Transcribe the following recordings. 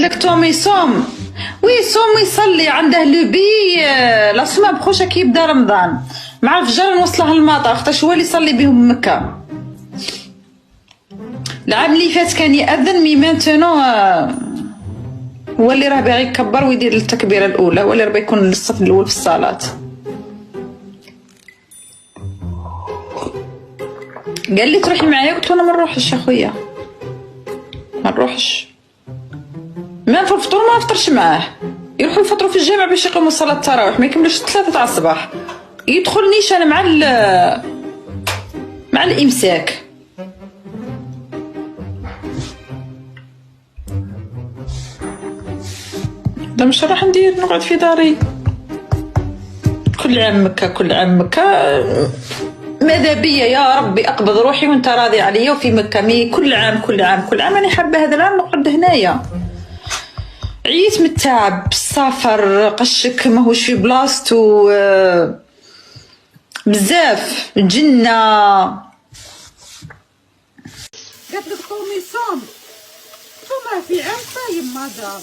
لك توم يصوم، وي صوم يصلي عنده لوبي. لا سما بخوشة كي يبدا رمضان مع الفجر نوصله المطار خاطرش هو اللي يصلي بهم مكة. العام اللي فات كان يأذن مي مانتونو هو اللي راه باغي يكبر ويدير التكبيرة الأولى، هو اللي راه يكون الصف الأول في الصلاة. قال لي تروحي معايا، قلت له انا ما نروحش اخويا، ما نروحش، ما في الفطور ما نفطرش معاه. يروحوا يفطروا في الجامع باش يقوموا صلاة التراويح، ما يكملوش 3 تاع الصباح. يدخلنيش انا مع الامساك. لا مش راح ندير، نقعد في داري كل عام مكة كل عام مكة. ماذا بيا يا ربي اقبض روحي وانت راضي عليا وفي مكة. مي كل عام كل عام كل عام انا حابه هذا العام نقعد هنايا. عييت من التعب، السفر قشك ماهوش في بلاصتو، بزاف جنة. قالت لك ثم يصوم، ثم في عام صايم مدام،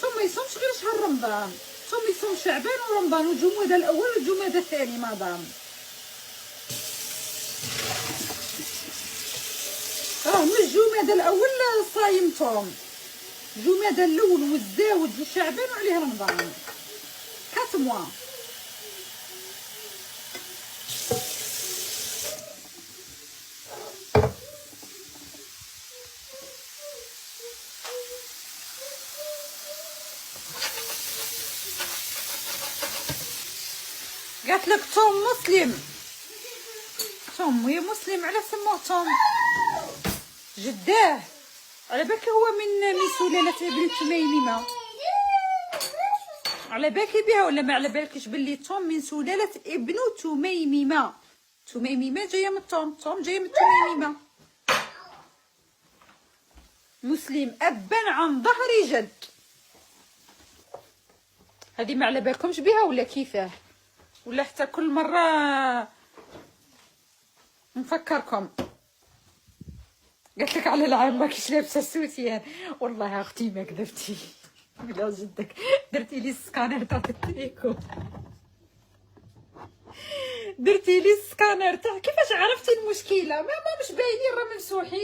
ثم يصومش غير شهر رمضان، ثم يصوم شعبان ورمضان وجمادى الاول وجمادى الثاني مدام. من جمادى الاول صايم توم، جمادى الاول والزاوج وشعبان وعليه رمضان 4 موا. قالت لك توم مسلم، توم وهي مسلم على سموه توم جداه، على بالك هو من سلالة ابن تميمة، على بالك بها ولا ما على بالكش باللي توم من سلالة ابن تميمة. تميمة جاية من توم، توم جاية من تميمة. مسلم أبا عن ظهر جد. هذه ما على بالكمش بها ولا كيفاه، ولا حتى كل مرة نفكركم. قالت لك على العام ماكيش لابسه السوتيان. والله اختي ما كذبتي بلا جدك، درتي لي السكانر تاع التريكو، درتي لي السكانر تاع كيفاش عرفتي المشكله؟ ما مش باينين راه ممسوحين.